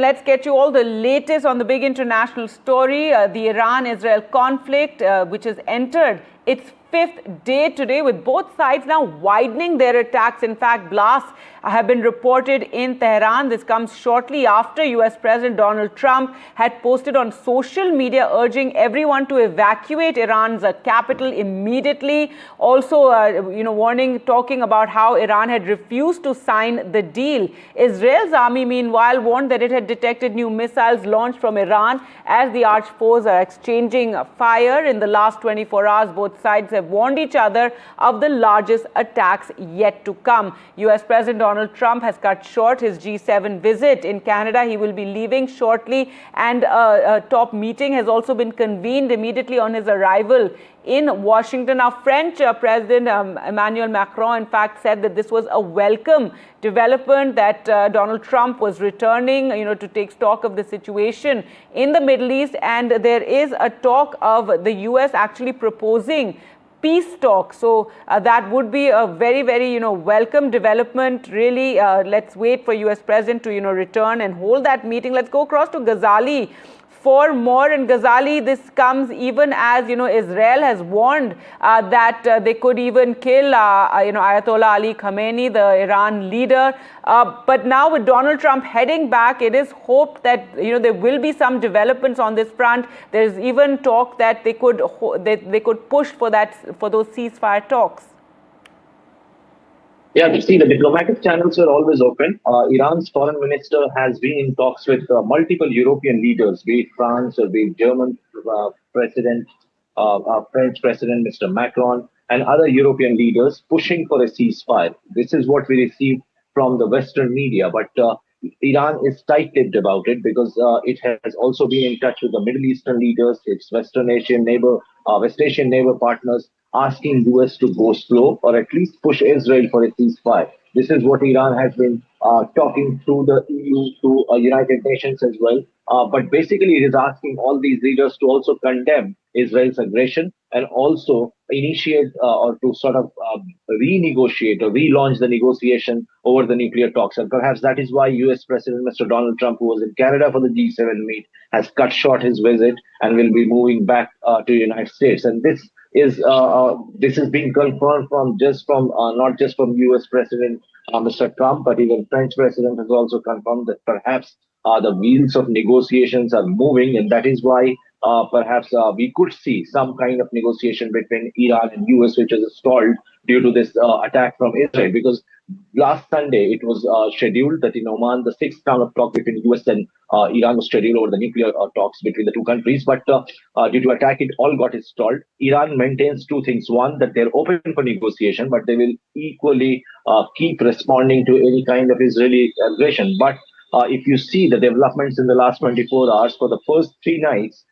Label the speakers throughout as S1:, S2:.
S1: Let's get you all the latest on the big international story, the Iran-Israel conflict, which has entered its fifth day today, with both sides now widening their attacks. In fact, blasts have been reported in Tehran. This comes shortly after U.S. President Donald Trump had posted on social media urging everyone to evacuate Iran's capital immediately. Also, warning, talking about how Iran had refused to sign the deal. Israel's army, meanwhile, warned that it had detected new missiles launched from Iran as the arch foes are exchanging fire. In the last 24 hours, both sides have warned each other of the largest attacks yet to come. U.S. President Donald Trump has cut short his G7 visit in Canada. He will be leaving shortly, and a top meeting has also been convened immediately on his arrival in Washington. Our French President Emmanuel Macron, in fact, said that this was a welcome development, that Donald Trump was returning, to take stock of the situation in the Middle East. And there is a talk of the U.S. actually proposing peace talks. So that would be a very, very, welcome development. Really, let's wait for U.S. President to, return and hold that meeting. Let's go across to Ghazali for more. And Ghazali, this comes even as, Israel has warned that they could even kill, Ayatollah Ali Khamenei, the Iran leader. But now with Donald Trump heading back, it is hoped that, there will be some developments on this front. There's even talk that they could push for those ceasefire talks.
S2: Yeah, you see, the diplomatic channels are always open. Iran's foreign minister has been in talks with multiple European leaders, be it France or be it German president, French president, Mr. Macron, and other European leaders pushing for a ceasefire. This is what we received from the Western media. But Iran is tight-lipped about it because it has also been in touch with the Middle Eastern leaders, its West Asian neighbor partners, asking US to go slow or at least push Israel for a ceasefire. This is what Iran has been talking through the EU, to United Nations as well. But basically, it is asking all these leaders to also condemn Israel's aggression and also initiate or to sort of renegotiate or relaunch the negotiation over the nuclear talks. And perhaps that is why US President Mr. Donald Trump, who was in Canada for the G7 meet, has cut short his visit and will be moving back to the United States. And this is being confirmed from not just from US President Mr. Trump, but even French President has also confirmed that perhaps the wheels of negotiations are moving, and that is why perhaps we could see some kind of negotiation between Iran and US, which is stalled due to this attack from Israel. Because last Sunday it was scheduled that in Oman the sixth round of talk between US and Iran was scheduled over the nuclear talks between the two countries, but due to attack it all got stalled. Iran maintains two things: one, that they're open for negotiation, but they will equally keep responding to any kind of Israeli aggression. But if you see the developments in the last 24 hours, for the first 3 nights,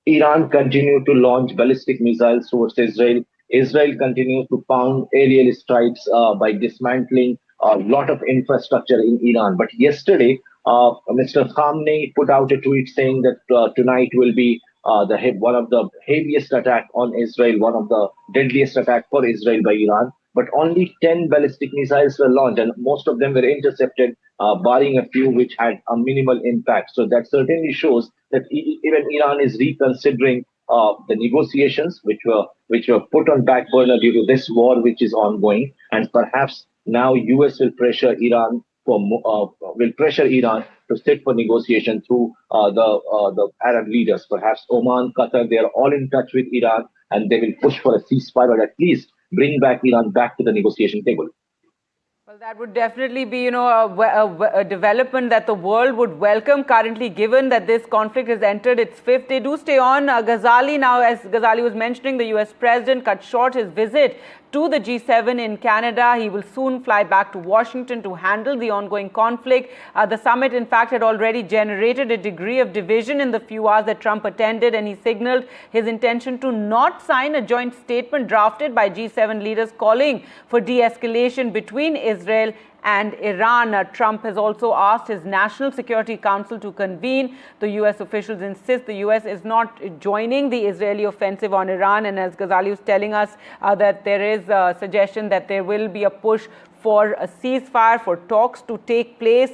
S2: Iran continued to launch ballistic missiles towards Israel. Israel continues to pound aerial strikes by dismantling a lot of infrastructure in Iran. But yesterday, Mr. Khamenei put out a tweet saying that tonight will be one of the heaviest attack on Israel, one of the deadliest attack for Israel by Iran. But only 10 ballistic missiles were launched, and most of them were intercepted, barring a few which had a minimal impact. So that certainly shows that even Iran is reconsidering the negotiations, which were put on back burner due to this war which is ongoing, and perhaps now US will pressure Iran to sit for negotiation through the Arab leaders. Perhaps Oman, Qatar, they are all in touch with Iran, and they will push for a ceasefire, or at least bring back Iran back to the negotiation table.
S1: Well, that would definitely be, a development that the world would welcome currently, given that this conflict has entered its fifth day. Do stay on. Ghazali, now, as Ghazali was mentioning, the US president cut short his visit to the G7 in Canada. He will soon fly back to Washington to handle the ongoing conflict. The summit, in fact, had already generated a degree of division in the few hours that Trump attended, and he signaled his intention to not sign a joint statement drafted by G7 leaders calling for de-escalation between Israel and Iran. Trump has also asked his National Security Council to convene. The U.S. officials insist the U.S. is not joining the Israeli offensive on Iran. And as Ghazali was telling us, that there is a suggestion that there will be a push for a ceasefire, for talks to take place.